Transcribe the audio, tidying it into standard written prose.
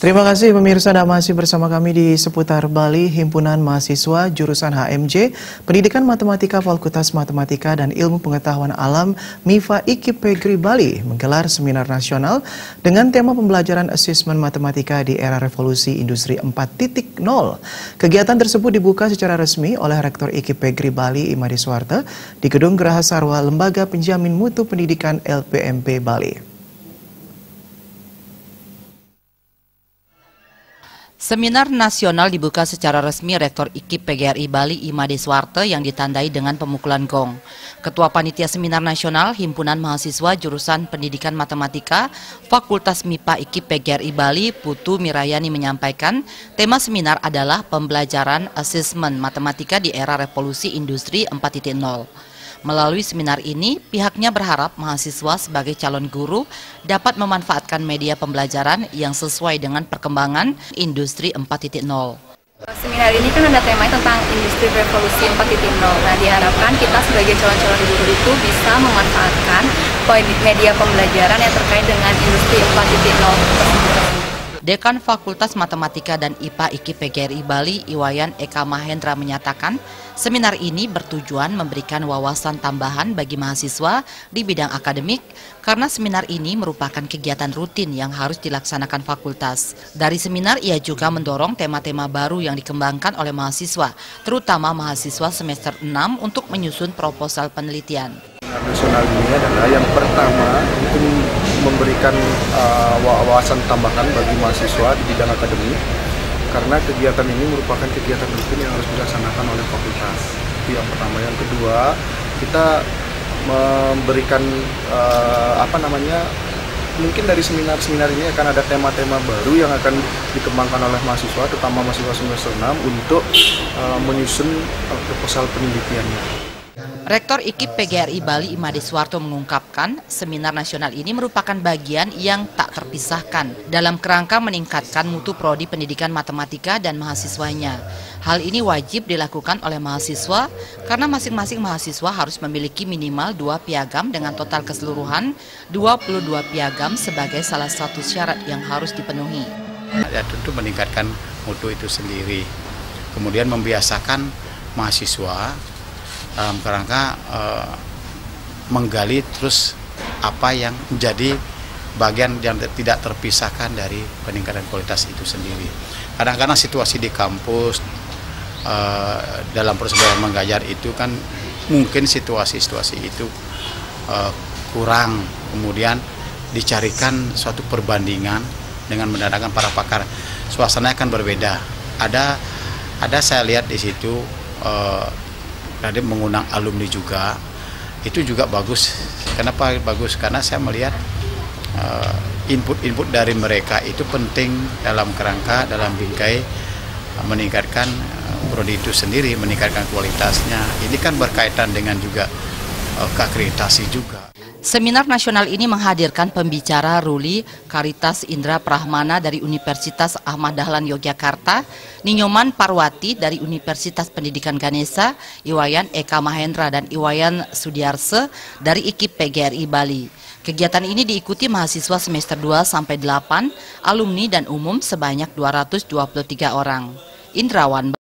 Terima kasih pemirsa, Anda masih bersama kami di Seputar Bali. Himpunan Mahasiswa Jurusan HMJ Pendidikan Matematika Fakultas Matematika dan Ilmu Pengetahuan Alam MIFA IKIP Pegri Bali menggelar seminar nasional dengan tema pembelajaran asesmen matematika di era revolusi industri 4.0. Kegiatan tersebut dibuka secara resmi oleh Rektor IKIP Pegri Bali Imade Suwarte di Gedung Geraha Sarwa Lembaga Penjamin Mutu Pendidikan LPMP Bali. Seminar nasional dibuka secara resmi Rektor IKIP PGRI Bali Imade Suwarte yang ditandai dengan pemukulan gong. Ketua Panitia Seminar Nasional Himpunan Mahasiswa Jurusan Pendidikan Matematika Fakultas MIPA IKIP PGRI Bali Putu Mirayani menyampaikan tema seminar adalah pembelajaran asesmen matematika di era revolusi industri 4.0. Melalui seminar ini, pihaknya berharap mahasiswa sebagai calon guru dapat memanfaatkan media pembelajaran yang sesuai dengan perkembangan industri 4.0. Seminar ini kan ada temanya tentang industri revolusi 4.0. Nah, diharapkan kita sebagai calon-calon guru itu bisa memanfaatkan media pembelajaran yang terkait dengan industri 4.0. Dekan Fakultas Matematika dan IPA IKIP PGRI Bali, Iwayan Eka Mahendra menyatakan, seminar ini bertujuan memberikan wawasan tambahan bagi mahasiswa di bidang akademik karena seminar ini merupakan kegiatan rutin yang harus dilaksanakan fakultas. Dari seminar ia juga mendorong tema-tema baru yang dikembangkan oleh mahasiswa, terutama mahasiswa semester 6 untuk menyusun proposal penelitian. Nasional ini adalah yang pertama itu memberikan wawasan tambahan bagi mahasiswa di bidang akademik karena kegiatan ini merupakan kegiatan rutin yang harus dilaksanakan oleh fakultas. Itu yang pertama. Yang kedua, kita memberikan mungkin dari seminar-seminar ini akan ada tema-tema baru yang akan dikembangkan oleh mahasiswa, terutama mahasiswa semester 6 untuk menyusun proposal penelitiannya. Rektor IKIP PGRI Bali Imade Suwarte mengungkapkan, seminar nasional ini merupakan bagian yang tak terpisahkan dalam kerangka meningkatkan mutu prodi pendidikan matematika dan mahasiswanya. Hal ini wajib dilakukan oleh mahasiswa karena masing-masing mahasiswa harus memiliki minimal 2 piagam dengan total keseluruhan 22 piagam sebagai salah satu syarat yang harus dipenuhi. Ya, tentu meningkatkan mutu itu sendiri, kemudian membiasakan mahasiswa dalam kerangka menggali terus apa yang menjadi bagian yang tidak terpisahkan dari peningkatan kualitas itu sendiri. Kadang-kadang situasi di kampus dalam proses mengajar itu kan mungkin situasi-situasi itu kurang, kemudian dicarikan suatu perbandingan dengan mendatangkan para pakar. Suasananya akan berbeda. Ada saya lihat di situ tadi mengundang alumni juga, itu juga bagus. Kenapa bagus? Karena saya melihat input-input dari mereka itu penting dalam kerangka, dalam bingkai meningkatkan prodi itu sendiri, meningkatkan kualitasnya. Ini kan berkaitan dengan juga keakreditasi juga. Seminar nasional ini menghadirkan pembicara Ruli Karitas Indra Prahmana dari Universitas Ahmad Dahlan Yogyakarta, Ninyoman Parwati dari Universitas Pendidikan Ganesha, Iwayan Eka Mahendra dan Iwayan Sudiarse dari IKIP PGRI Bali. Kegiatan ini diikuti mahasiswa semester 2 sampai 8, alumni dan umum sebanyak 223 orang. Indrawan